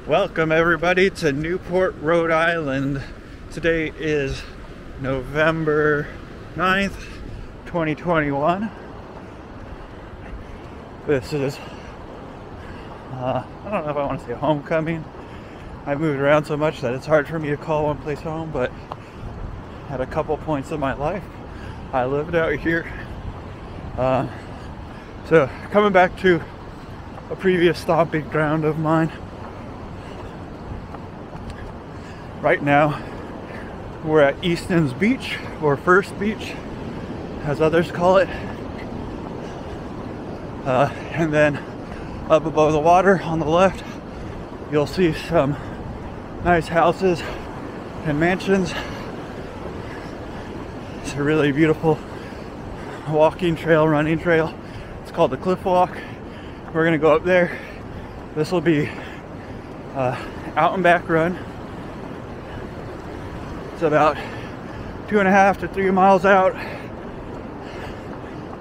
Welcome everybody to Newport, Rhode Island. Today is November 9th, 2021. This is, I don't know if I want to say homecoming. I've moved around so much that it's hard for me to call one place home, but at a couple points in my life, I lived out here. So coming back to a previous stomping ground of mine. Right now, we're at Easton's beach, or First Beach, as others call it. And then up above the water on the left, you'll see some nice houses and mansions. It's a really beautiful walking trail, running trail. It's called the Cliff Walk. We're gonna go up there. This will be out and back run. It's about 2.5 to 3 miles out,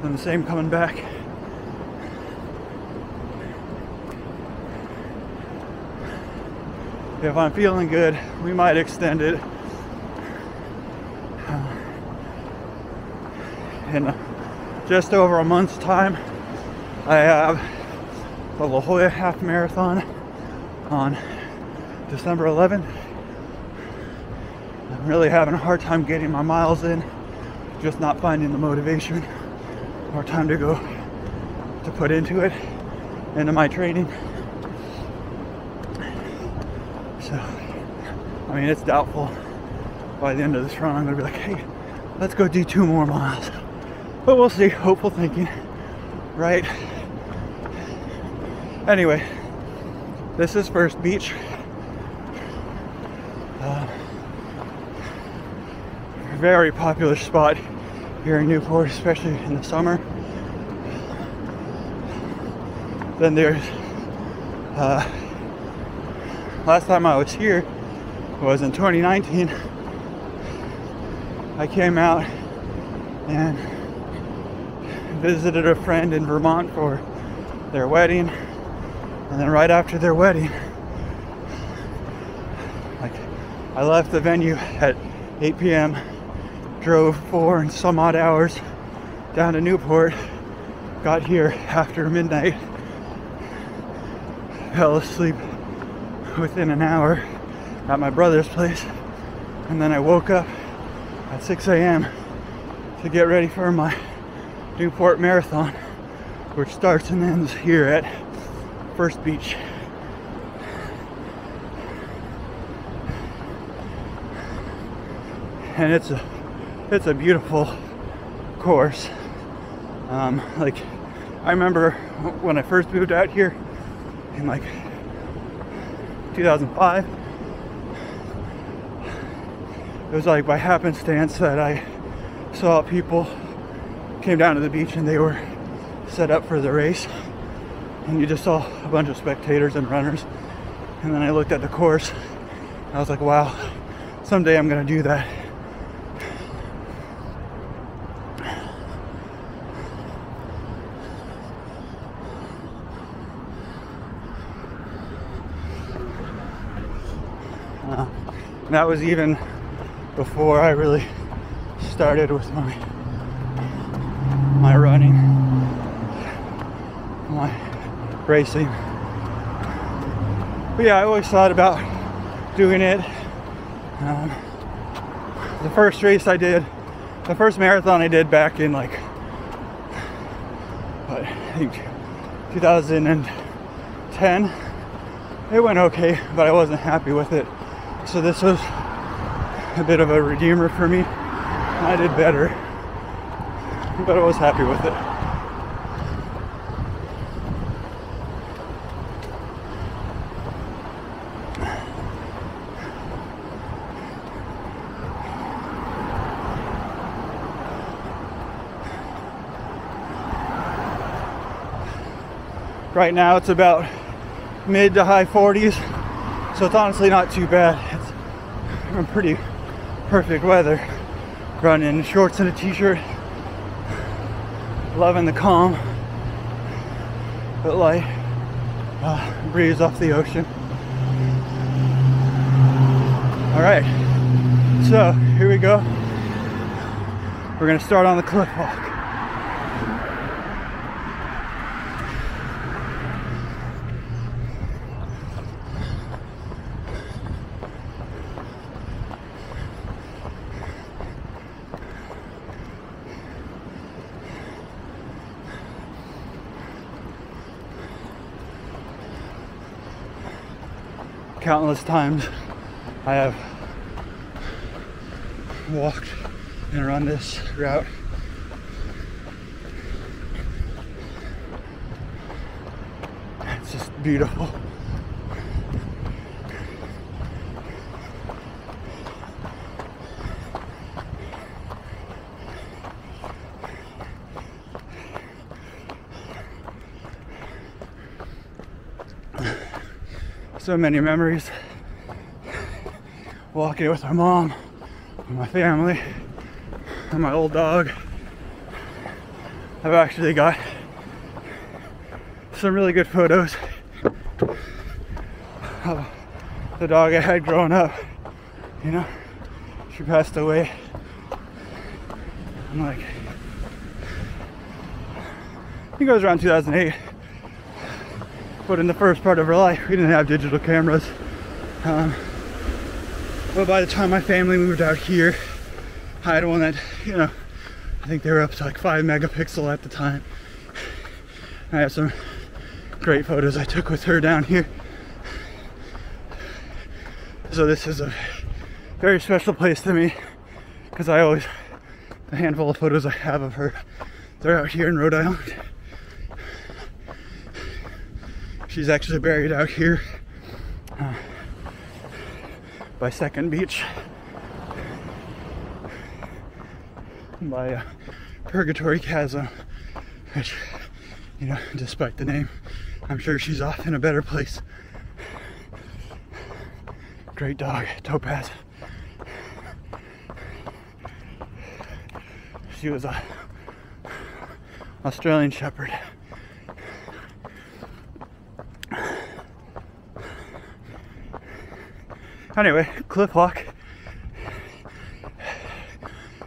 and the same coming back. If I'm feeling good, we might extend it in just over a month's time. I have the La Jolla Half Marathon on December 11th. I'm really having a hard time getting my miles in, just not finding the motivation or time to go to put into it, into my training. So, I mean, it's doubtful by the end of this run I'm gonna be like, hey, let's go do 2 more miles. But we'll see, hopeful thinking, right? Anyway, this is First Beach. Very popular spot here in Newport, especially in the summer. Then there's last time I was here was in 2019. I came out and visited a friend in Vermont for their wedding, and then right after their wedding, I left the venue at 8 p.m. drove 4 and some odd hours down to Newport, got here after midnight, fell asleep within an hour at my brother's place, and then I woke up at 6 a.m. to get ready for my Newport Marathon, which starts and ends here at First Beach. And it's a beautiful course. Like, I remember when I first moved out here in like 2005, it was like by happenstance that I saw people came down to the beach and they were set up for the race, and you just saw a bunch of spectators and runners, and then I looked at the course and I was like, wow, someday I'm gonna do that. And that was even before I really started with my running, my racing. But yeah, I always thought about doing it. The first race I did, the first marathon I did back in like, what, I think 2010, it went okay, but I wasn't happy with it. So this was a bit of a redeemer for me. I did better, but I was happy with it. Right now it's about mid to high 40s, so it's honestly not too bad. It's pretty perfect weather. Running in shorts and a t-shirt, loving the calm but light breeze off the ocean. All right, so here we go. We're gonna start on the cliff walk. Countless times I have walked and run this route. It's just beautiful. So many memories walking with my mom, and my family, and my old dog. I've actually got some really good photos of the dog I had growing up. You know, she passed away. I'm like, I think it was around 2008. But in the first part of her life, we didn't have digital cameras. But by the time my family moved out here, I had one that, you know, I think they were up to like 5 megapixel at the time. I have some great photos I took with her down here. So this is a very special place to me, because I always, the handful of photos I have of her, they're out here in Rhode Island. She's actually buried out here by Second Beach, by Purgatory Chasm, which, you know, despite the name, I'm sure she's off in a better place. Great dog, Topaz. She was a Australian Shepherd. Anyway, cliff walk.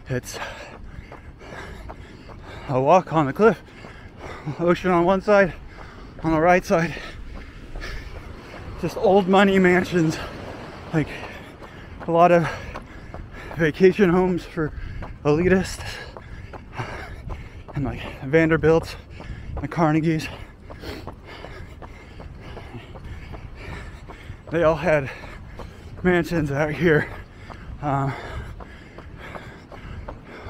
It's a walk on the cliff. Ocean on one side, on the right side, just old money mansions, like a lot of vacation homes for elitists, and like Vanderbilts, the Carnegies. They all had mansions out here.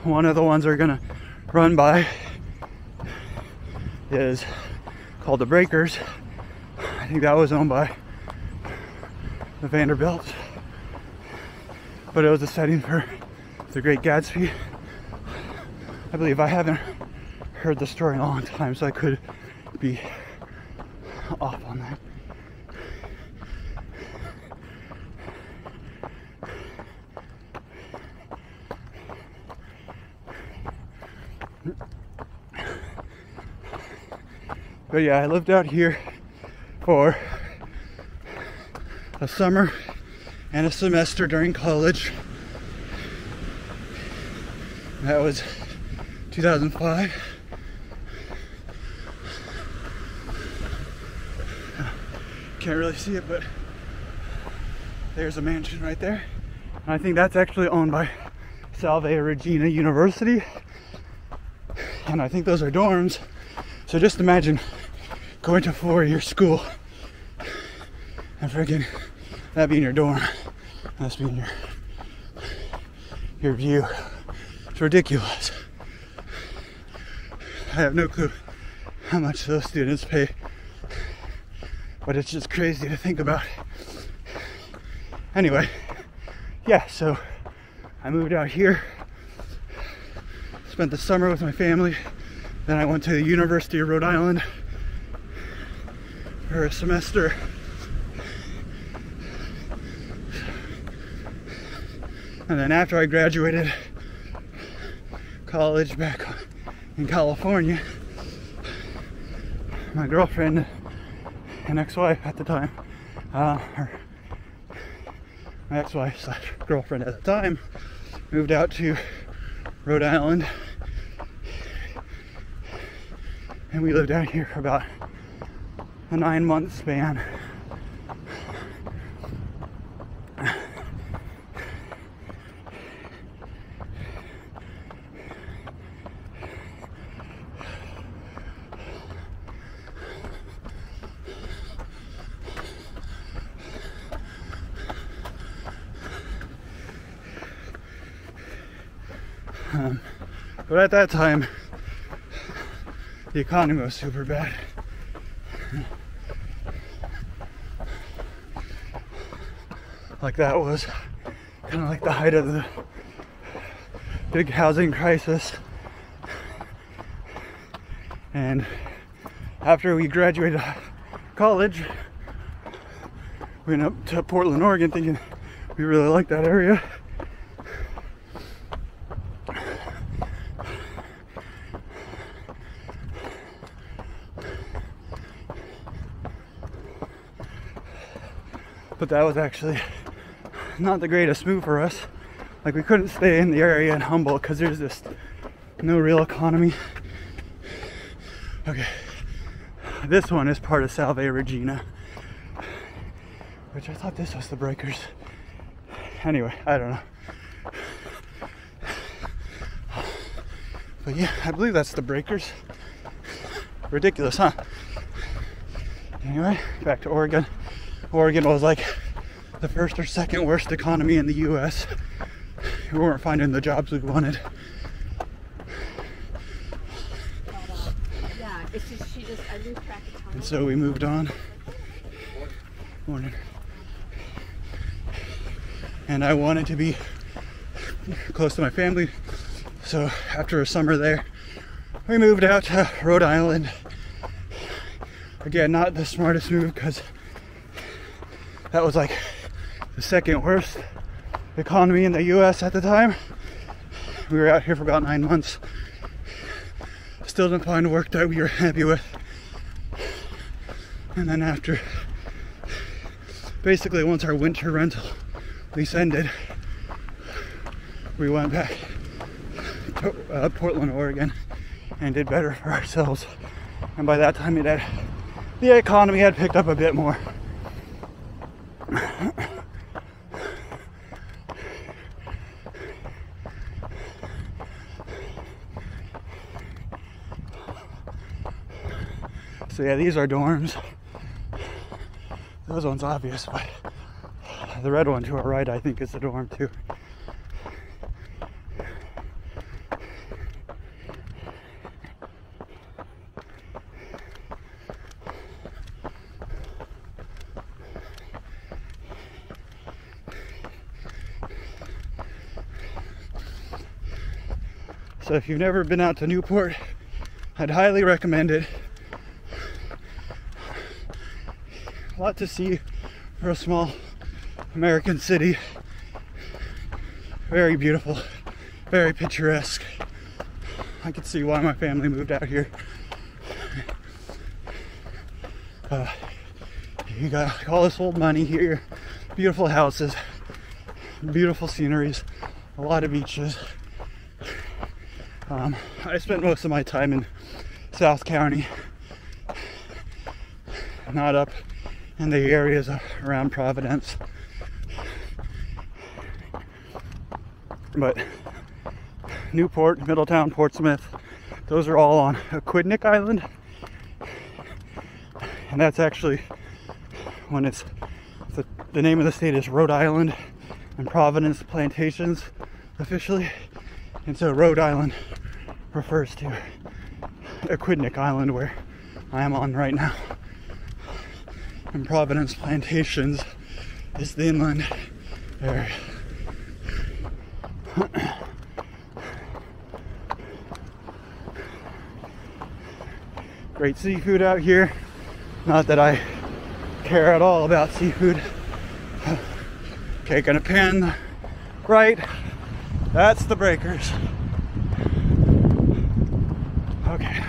One of the ones we're gonna run by is called the Breakers. I think that was owned by the Vanderbilts, but it was a setting for The Great Gatsby. I believe. I haven't heard the story in a long time, so I could be off on that. But yeah, I lived out here for a summer and a semester during college. That was 2005. Can't really see it, but there's a mansion right there. And I think that's actually owned by Salve Regina University. And I think those are dorms. So just imagine going to a 4-year school and freaking that being your dorm, and this being your view. It's ridiculous. I have no clue how much those students pay, but it's just crazy to think about. Anyway, yeah, so I moved out here, spent the summer with my family, then I went to the University of Rhode Island for a semester. And then after I graduated college back in California, my girlfriend and ex-wife at the time, my ex-wife / girlfriend at the time moved out to Rhode Island, and we lived out here for about a 9-month span. But at that time, the economy was super bad. Like that was kind of like the height of the big housing crisis. And after we graduated college, we went up to Portland, Oregon, thinking we really liked that area. But that was actually not the greatest move for us. Like, we couldn't stay in the area in Humboldt because there's just no real economy. Okay, this one is part of Salve Regina, which I thought this was the Breakers. Anyway, I don't know. But yeah, I believe that's the Breakers. Ridiculous, huh? Anyway, back to Oregon. Oregon was like the first or second worst economy in the US. We weren't finding the jobs we wanted. Yeah, it's just I lose track of time. And so we moved on. Morning. And I wanted to be close to my family, so after a summer there, we moved out to Rhode Island. Again, not the smartest move because that was like the second worst economy in the US at the time. We were out here for about 9 months. Still didn't find work that we were happy with. And then after, basically once our winter rental lease ended, we went back to Portland, Oregon, and did better for ourselves. And by that time the economy had picked up a bit more. So yeah, these are dorms. Those one's obvious, but the red one to our right I think is the dorm too. So if you've never been out to Newport, I'd highly recommend it. A lot to see for a small American city. Very beautiful, very picturesque. I could see why my family moved out here. You got all this old money here, beautiful houses, beautiful sceneries, a lot of beaches. I spent most of my time in South County, not up in the areas around Providence. But Newport, Middletown, Portsmouth, those are all on Aquidneck Island. And that's actually when it's the name of the state is Rhode Island and Providence Plantations officially. And so Rhode Island refers to Aquidneck Island, where I am on right now. And Providence Plantations is the inland area. Great seafood out here. Not that I care at all about seafood. Cake in a pan, right? That's the Breakers. Okay.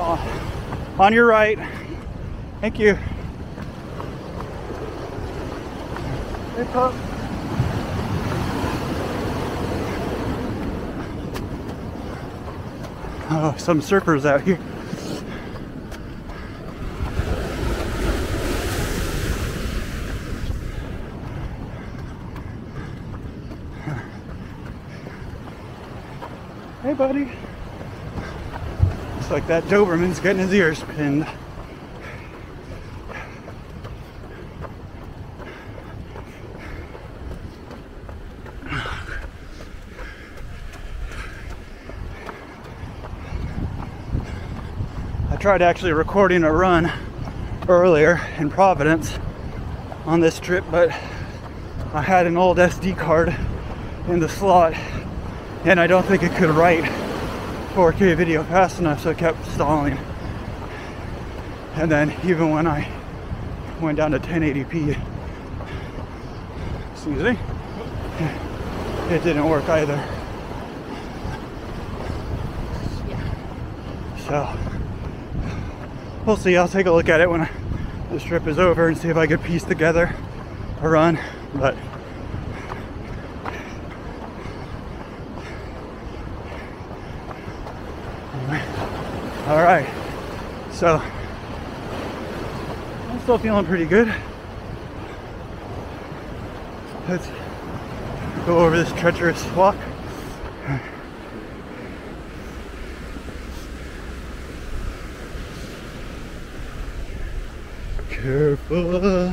On your right. Thank you. Hey, pup. Oh, some surfers out here. Hey, buddy. Looks like that Doberman's getting his ears pinned. I tried actually recording a run earlier in Providence on this trip, but I had an old SD card in the slot and I don't think it could write 4K video fast enough, so it kept stalling. And then even when I went down to 1080p, excuse me, it didn't work either. So we'll see. I'll take a look at it when this trip is over and see if I could piece together a run. But anyway, all right. So I'm still feeling pretty good. Let's go over this treacherous walk. Careful.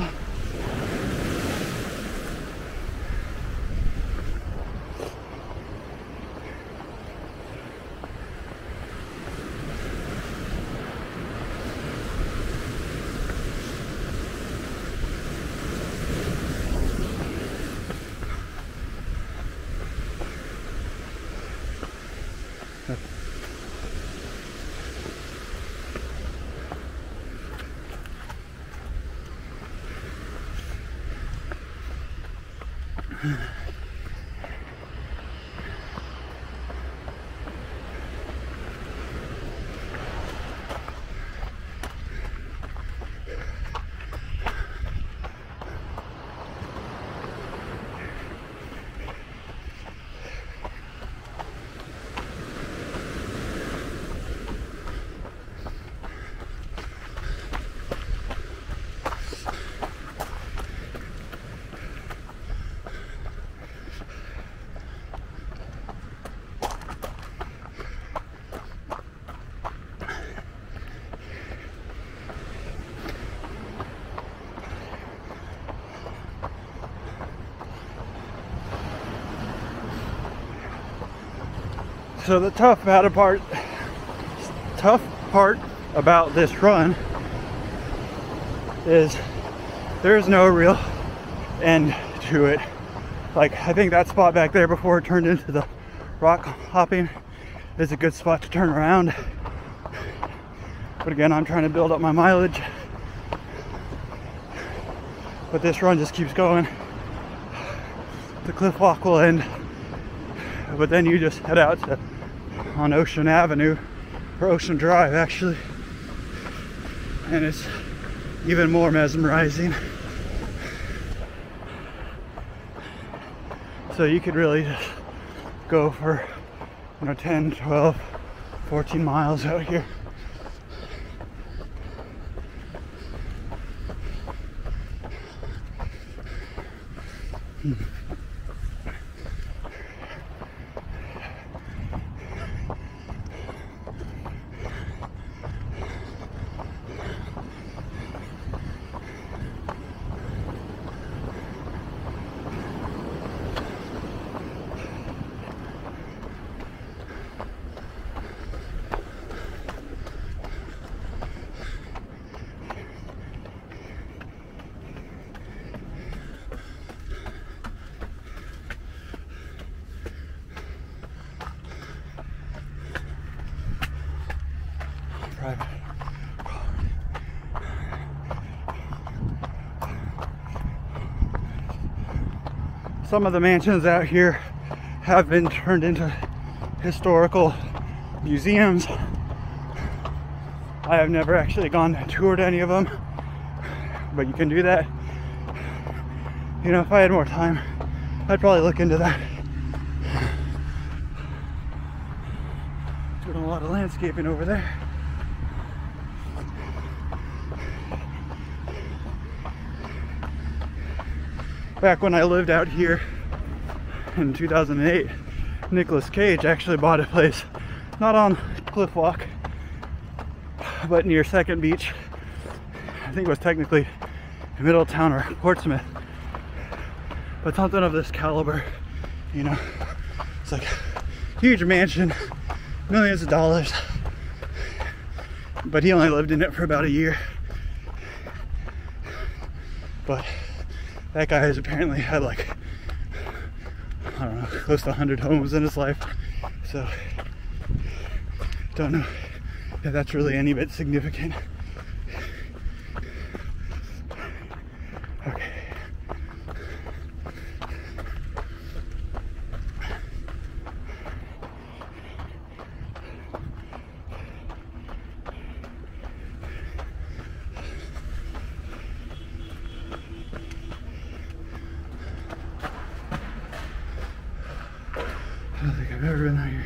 So the tough part about this run is there's no real end to it. Like, I think that spot back there before it turned into the rock hopping is a good spot to turn around. But again, I'm trying to build up my mileage. But this run just keeps going. The cliff walk will end, but then you just head out on Ocean Avenue, or Ocean Drive actually, and it's even more mesmerizing. So you could really just go for, 10, 12, 14 miles out here. Some of the mansions out here have been turned into historical museums. I have never actually gone and toured any of them, but you can do that. You know, if I had more time, I'd probably look into that. Doing a lot of landscaping over there. Back when I lived out here in 2008, Nicolas Cage actually bought a place, not on Cliff Walk, but near Second Beach. I think it was technically Middletown or Portsmouth, but something of this caliber, you know. It's like a huge mansion, millions of dollars, but he only lived in it for about a year. But that guy has apparently had like, I don't know, close to 100 homes in his life. So don't know if that's really any bit significant. Okay. I don't think I've ever been out here.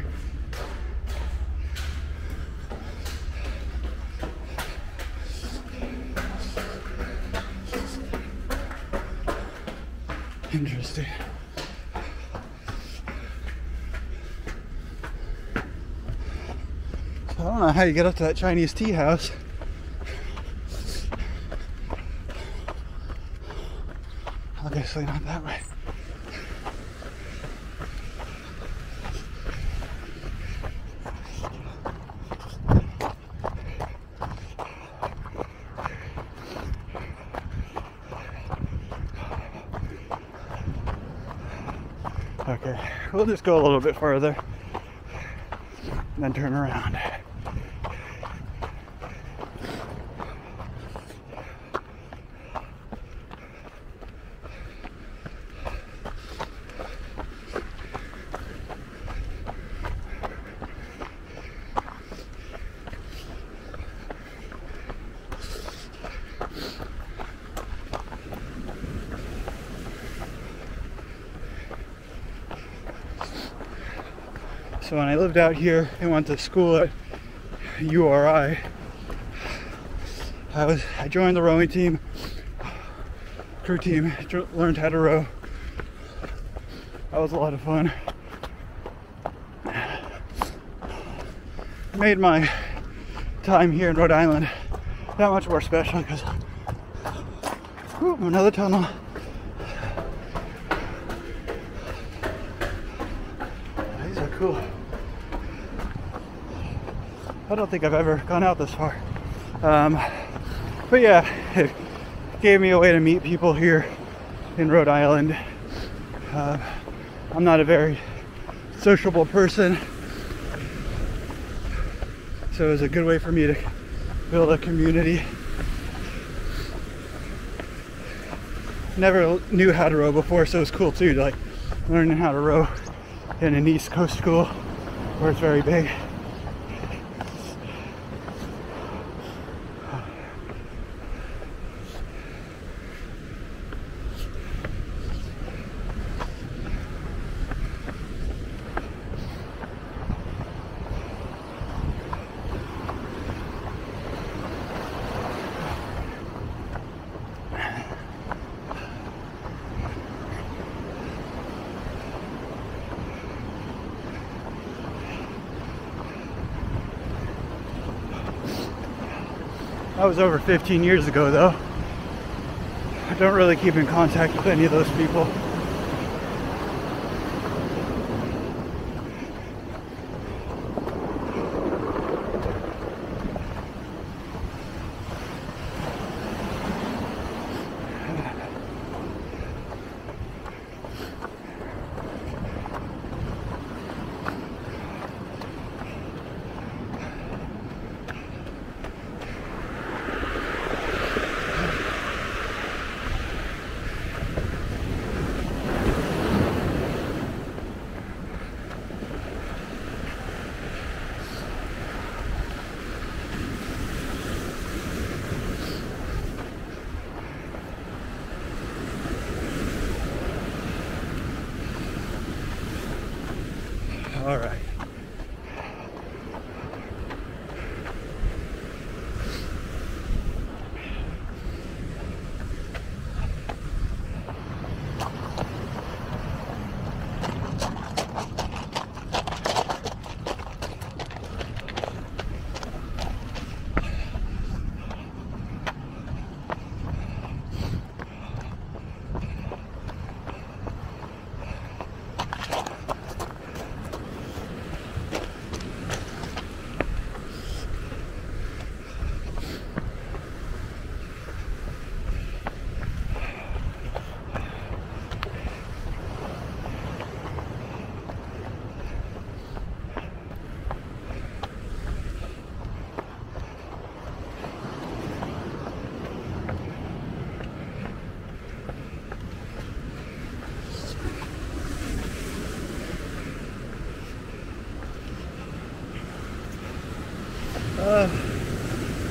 Interesting. So I don't know how you get up to that Chinese tea house. Obviously not that way. Okay, we'll just go a little bit further and then turn around. So when I lived out here and went to school at URI, I joined the rowing team, crew team, learned how to row. That was a lot of fun. Made my time here in Rhode Island that much more special because, another tunnel. These are cool. I don't think I've ever gone out this far. But yeah, it gave me a way to meet people here in Rhode Island. I'm not a very sociable person, so it was a good way for me to build a community. Never knew how to row before, so it was cool too, like learning how to row in an East Coast school where it's very big. That was over 15 years ago though. I don't really keep in contact with any of those people.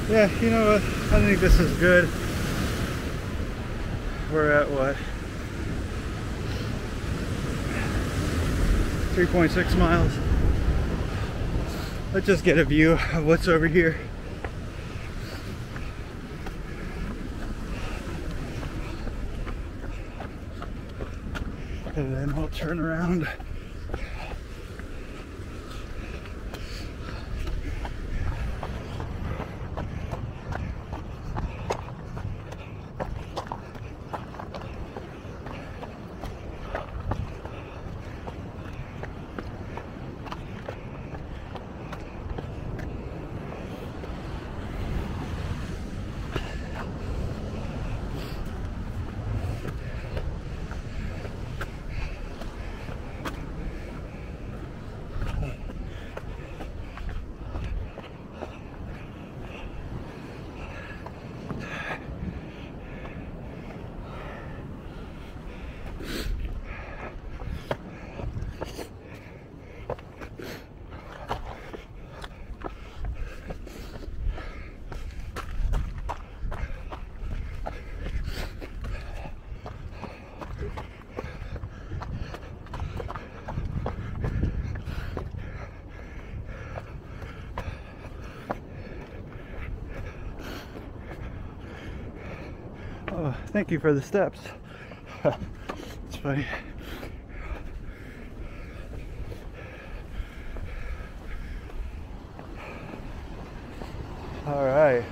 Yeah, you know what? I think this is good. We're at what? 3.6 miles. Let's just get a view of what's over here. And then we'll turn around. Oh, thank you for the steps. It's funny. All right,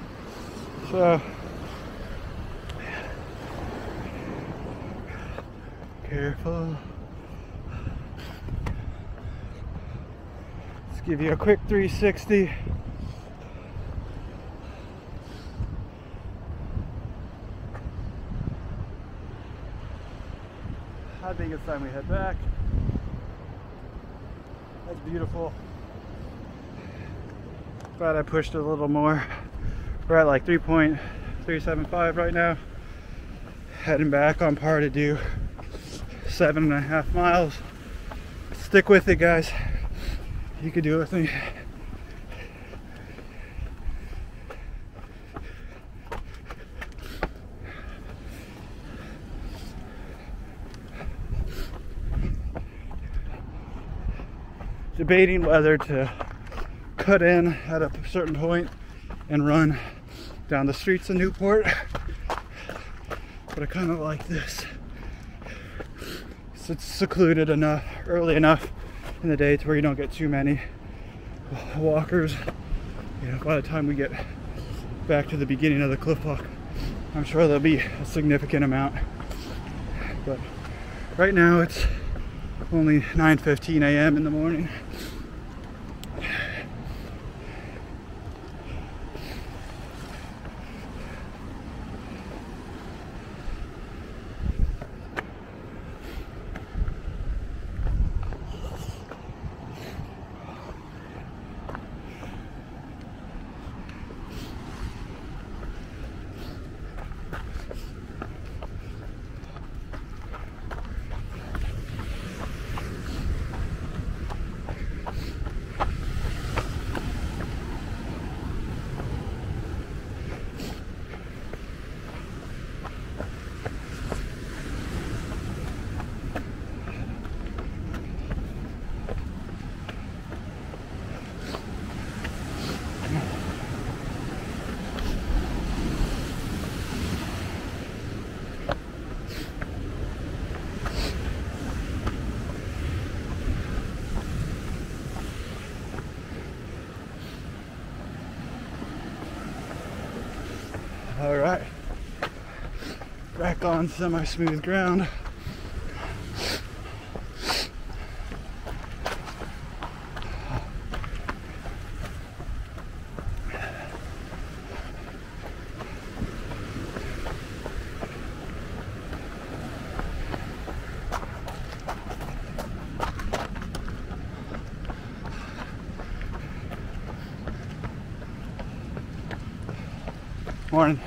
so careful. Let's give you a quick 360. I think it's time we head back. That's beautiful. Glad I pushed it a little more. We're at like 3.375 right now. Heading back on par to do 7.5 miles. Stick with it, guys. You can do it with me. Debating whether to cut in at a certain point and run down the streets of Newport, but I kind of like this. It's secluded enough, early enough in the day to where you don't get too many walkers. You know, by the time we get back to the beginning of the cliff walk, I'm sure there'll be a significant amount. But right now it's only 9:15 a.m. in the morning. All right, back on semi-smooth ground. Morning.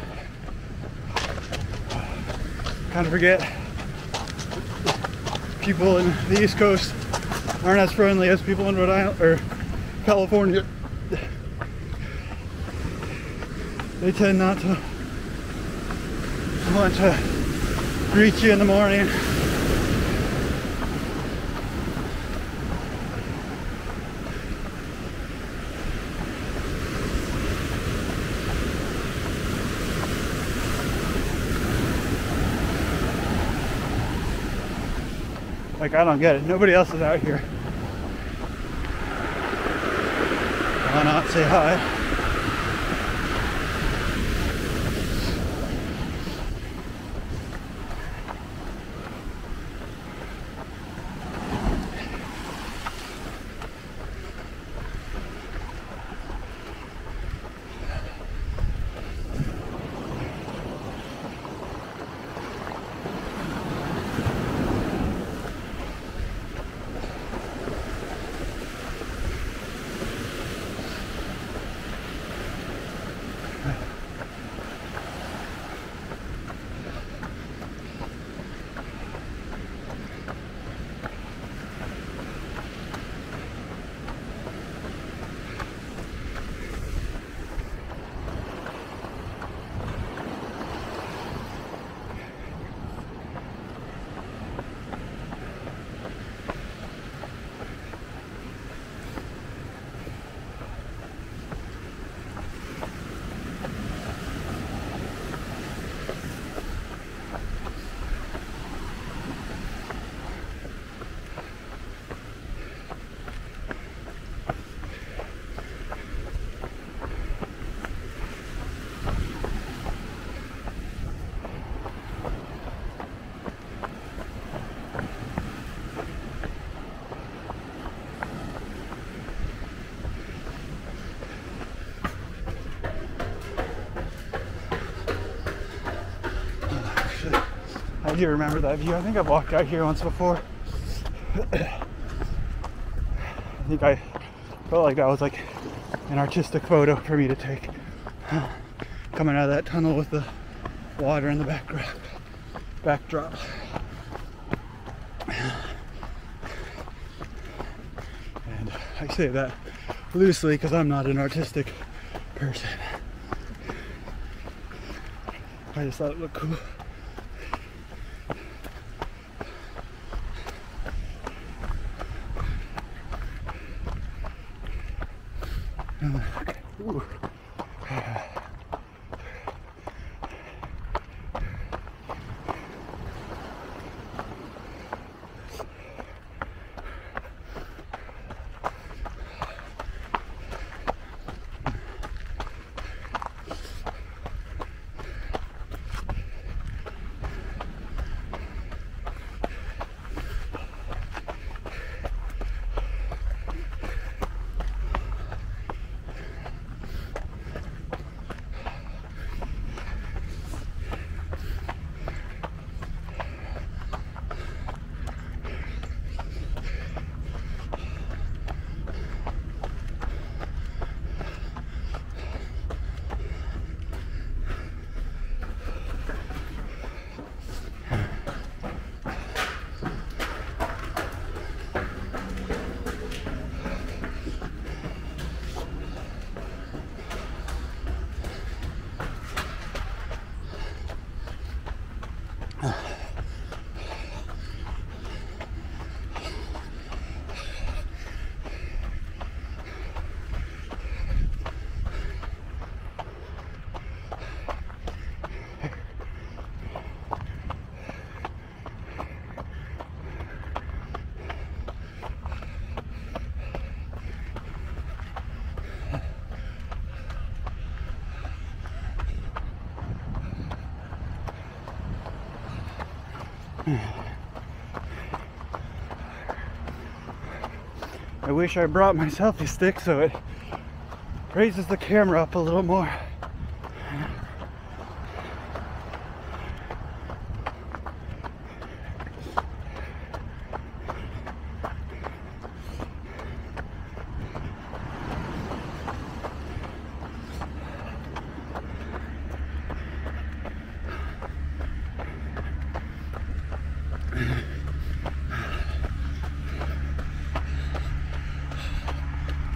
Kind of forget people in the East Coast aren't as friendly as people in Rhode Island or California. they tend not to want to greet you in the morning. Like, I don't get it. Nobody else is out here. Why not say hi? I do remember that view. I think I've walked out here once before. I think I felt like that was like an artistic photo for me to take. Coming out of that tunnel with the water in the backdrop. And I say that loosely because I'm not an artistic person. I just thought it looked cool. Ooh. I wish I brought my selfie stick so it raises the camera up a little more.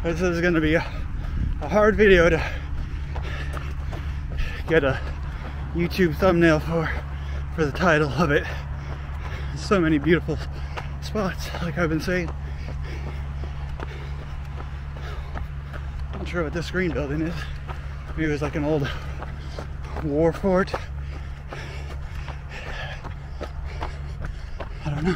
This is going to be a hard video to get a YouTube thumbnail for the title of it. So many beautiful spots, like I've been saying. Not sure what this green building is. Maybe it was like an old war fort. I don't know.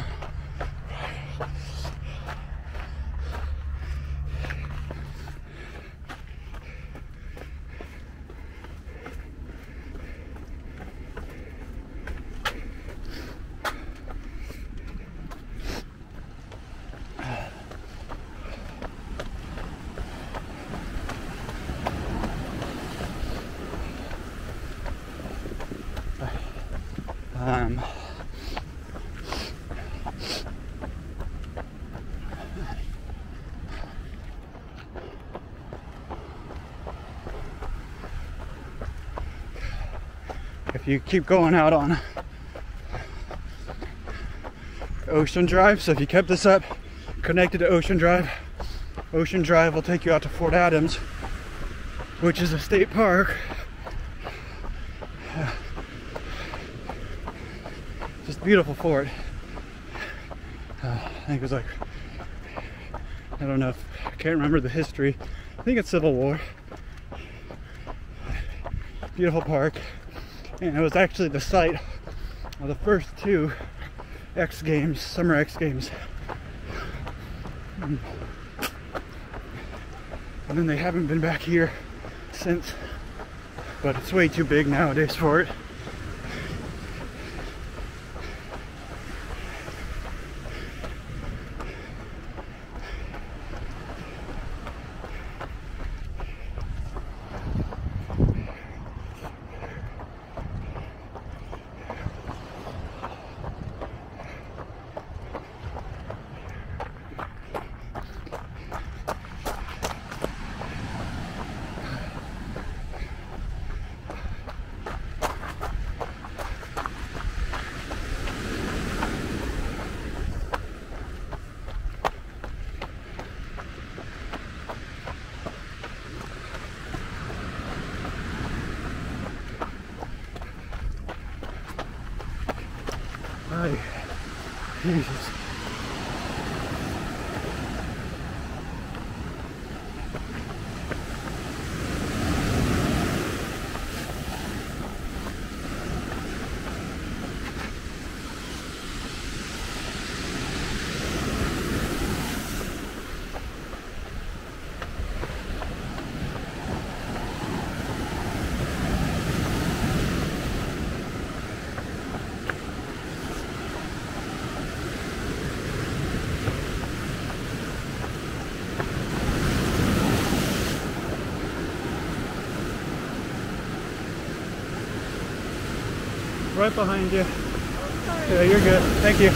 If you keep going out on Ocean Drive, so if you kept this up, connected to Ocean Drive will take you out to Fort Adams, which is a state park. Just beautiful fort. I think it was like, I don't know, I can't remember the history. I think it's Civil War. Beautiful park. And it was actually the site of the first two X Games, Summer X Games. And then they haven't been back here since, but it's way too big nowadays for it. Hi. Jesus. Right behind you. Yeah, you're good. Thank you.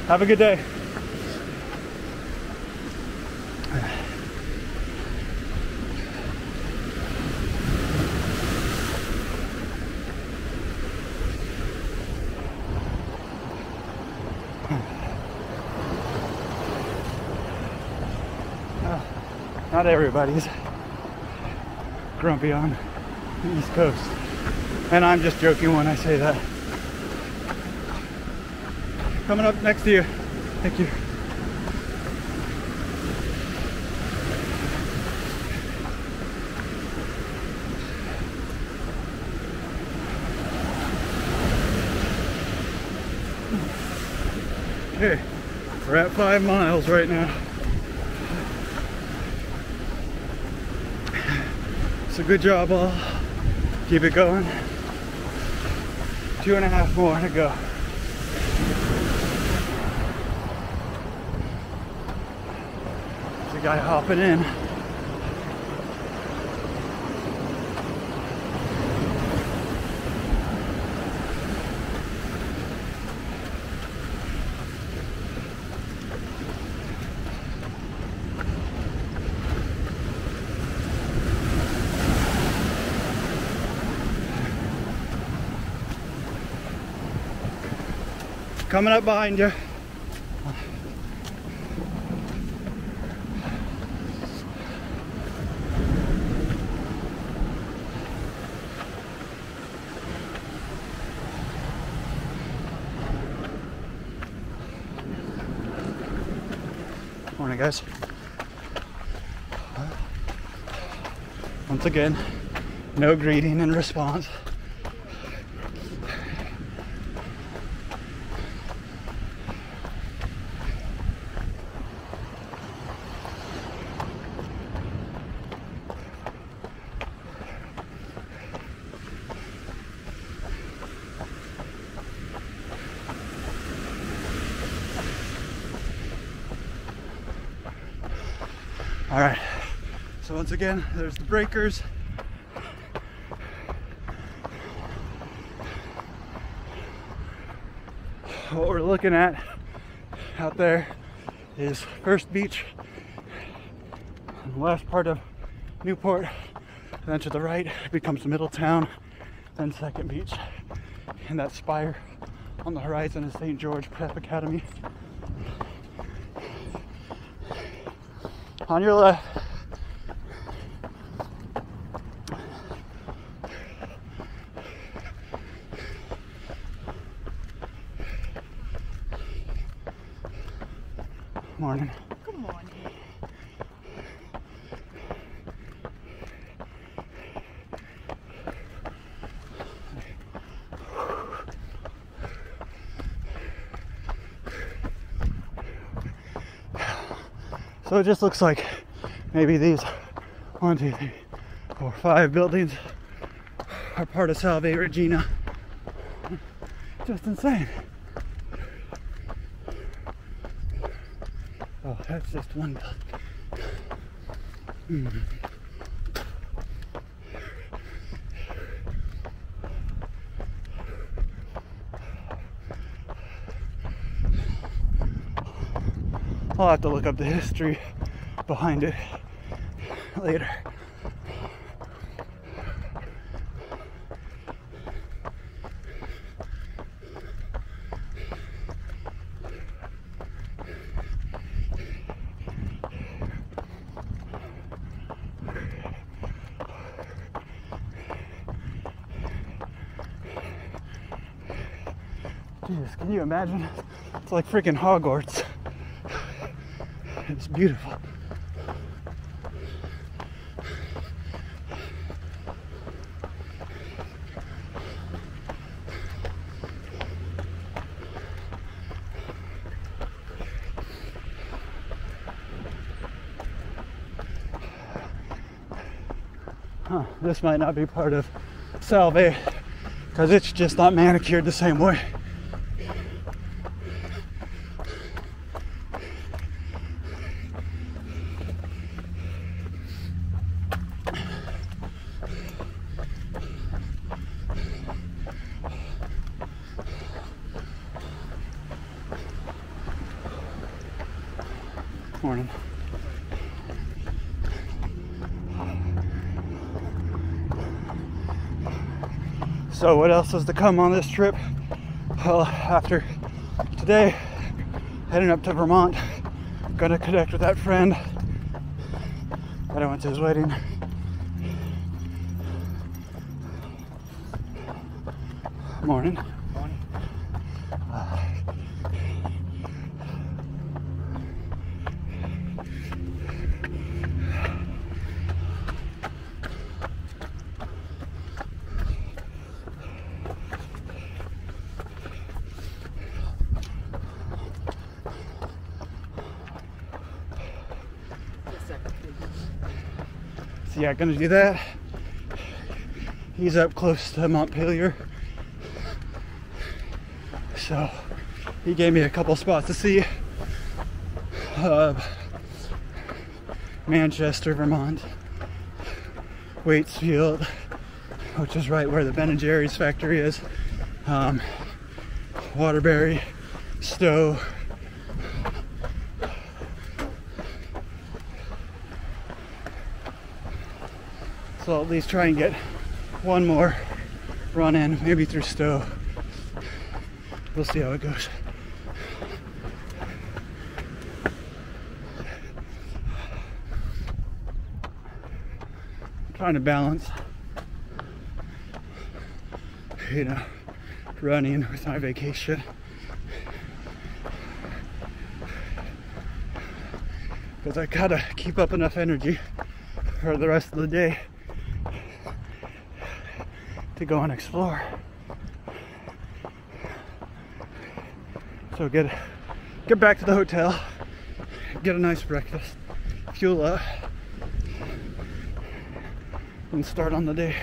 Have a good day. Not everybody's grumpy on the East Coast. And I'm just joking when I say that. Coming up next to you. Thank you. Okay, we're at 5 miles right now. It's a good job, all. Keep it going. 2.5 more to go. There's a guy hopping in. Coming up behind you. I guess. Once again, no greeting and response. All right, so once again, there's the breakers. What we're looking at out there is First Beach, the last part of Newport, and then to the right becomes Middletown, then Second Beach, and that spire on the horizon is St. George Prep Academy. On your left, morning. Good morning. So it just looks like maybe these 1, 2, 3, 4, 5 buildings are part of Salve Regina. Just insane. Oh, that's just one building. I'll have to look up the history behind it later. Jesus, can you imagine? It's like freaking Hogwarts. It's beautiful. Huh, this might not be part of Salve because it's just not manicured the same way. Morning. So what else is to come on this trip? Well, after today, heading up to Vermont, gonna connect with that friend that I went to his wedding. Morning. So yeah, gonna do that. He's up close to Montpelier, so he gave me a couple spots to see. Manchester, Vermont, Waitsfield, which is right where the Ben & Jerry's factory is, Waterbury, Stowe, so I'll at least try and get one more run in, maybe through Stowe. We'll see how it goes. Trying to balance, you know, running with my vacation. because I gotta keep up enough energy for the rest of the day to go and explore. So get back to the hotel, get a nice breakfast, fuel up, and start on the day.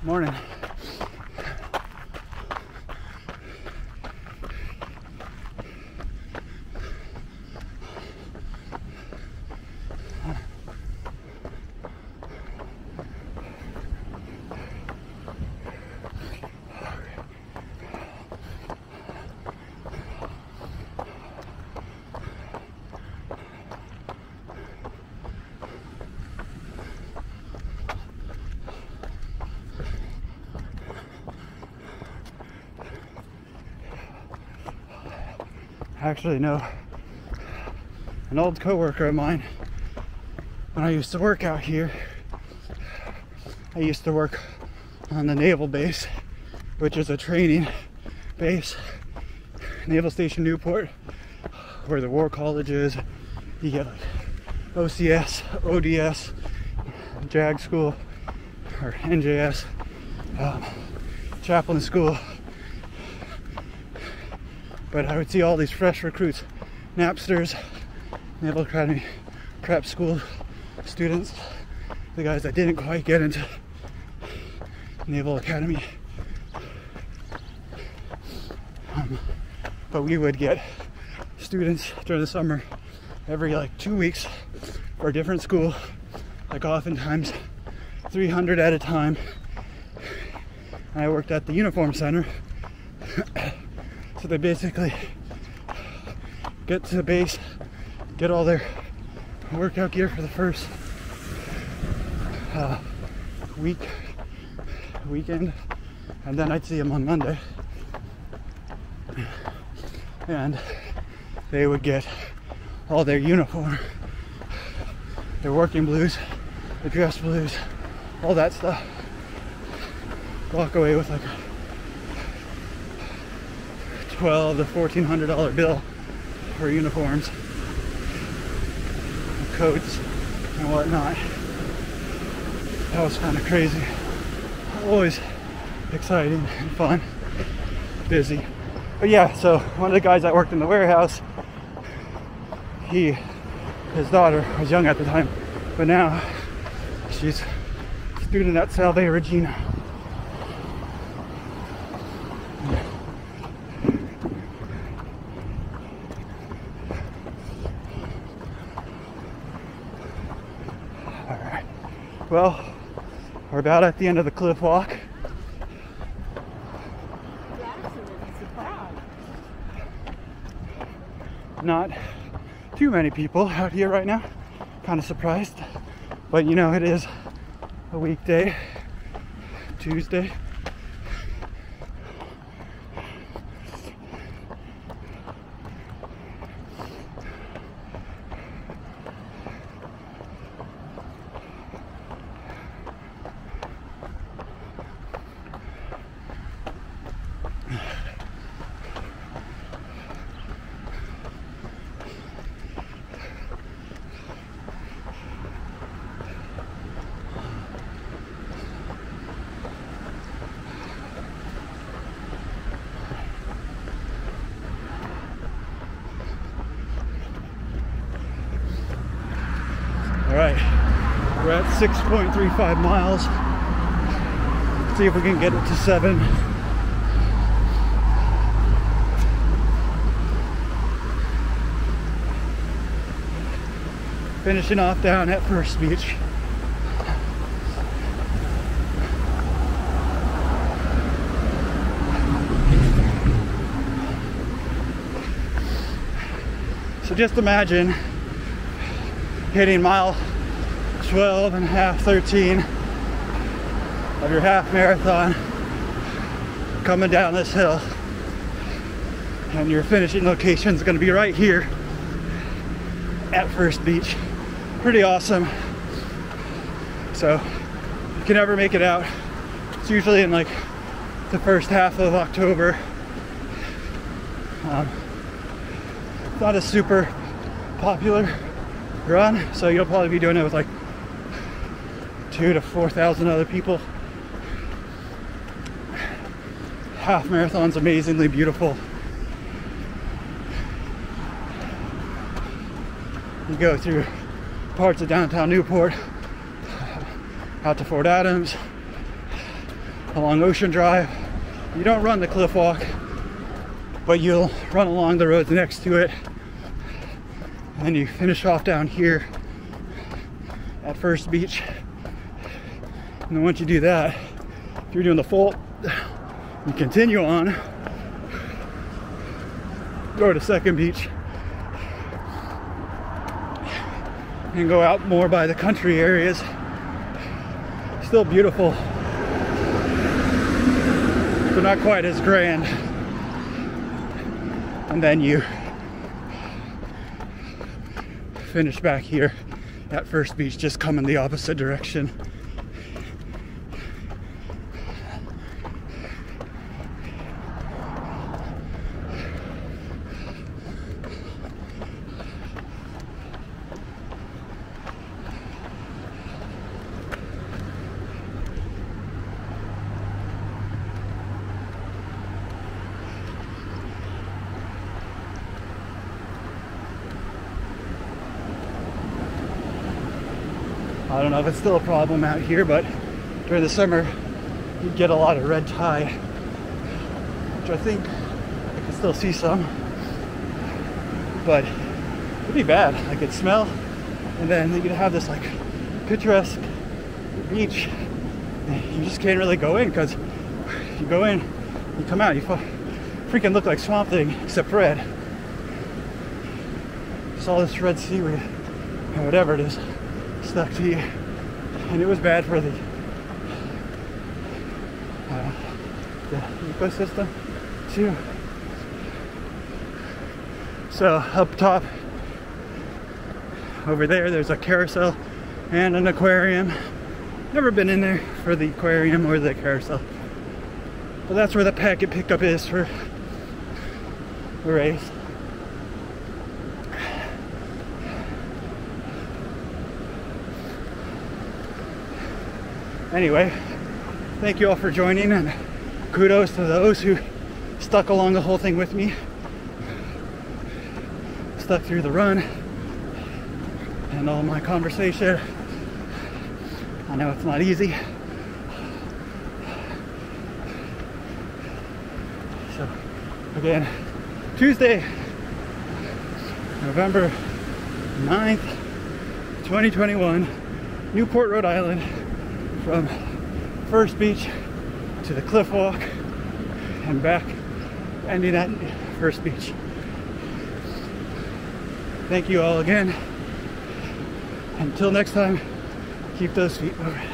Morning. I actually know an old coworker of mine. When I used to work out here, I used to work on the naval base, which is a training base, Naval Station Newport, where the War College is. You get like OCS, ODS, JAG school, or NJS, chaplain school. But I would see all these fresh recruits, Napsters, Naval Academy, prep school students, the guys that didn't quite get into Naval Academy. But we would get students during the summer every like 2 weeks for a different school, like oftentimes 300 at a time. I worked at the uniform center. So they basically get to the base, get all their workout gear for the first weekend, and then I'd see them on Monday. And they would get all their uniform, their working blues, their dress blues, all that stuff. Walk away with like a $1,200 to $1,400 bill for uniforms, and coats, and whatnot. That was kind of crazy. Always exciting and fun, busy. But yeah, so one of the guys that worked in the warehouse, his daughter was young at the time, but now she's a student at Salve Regina. Well, we're about at the end of the cliff walk. Not too many people out here right now. Kind of surprised. But you know, it is a weekday, Tuesday. All right, we're at 6.35 miles. Let's see if we can get it to 7. Finishing off down at First Beach. So just imagine hitting mile 12 and a half, 13 of your half marathon, coming down this hill, and your finishing location is going to be right here at First Beach. Pretty awesome. So if you can ever make it out, it's usually in like the first half of October. It's not a super popular run, so you'll probably be doing it with like 2,000 to 4,000 other people. Half marathon's amazingly beautiful. You go through parts of downtown Newport, out to Fort Adams, along Ocean Drive. You don't run the cliff walk, but you'll run along the roads next to it, and then you finish off down here at First Beach. And then once you do that, if you're doing the full, you continue on, go to Second Beach, and go out more by the country areas. Still beautiful, but not quite as grand. And then you finish back here at First Beach, just coming the opposite direction. I don't know if it's still a problem out here, but during the summer you get a lot of red tide, which I think I can still see some, but it'd be bad. Like, it'd smell, and then you'd have this like picturesque beach. You just can't really go in, because you go in, you come out, you freaking look like Swamp Thing, except red. Just all this red seaweed and whatever it is stuck to you, and it was bad for the ecosystem too. So up top over there's a carousel and an aquarium. Never been in there for the aquarium or the carousel, but that's where the packet pickup is for the race. Anyway, thank you all for joining, and kudos to those who stuck along the whole thing with me, stuck through the run and all my conversation. I know it's not easy. So again, Tuesday, November 9th, 2021, Newport, Rhode Island. From First Beach to the cliff walk and back, ending at First Beach. Thank you all again. Until next time, keep those feet moving.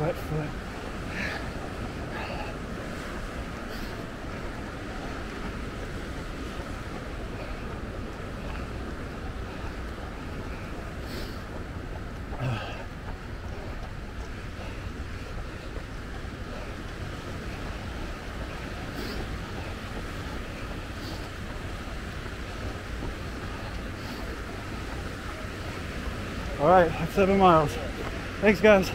Wet foot. All right, that's 7 miles. Thanks, guys.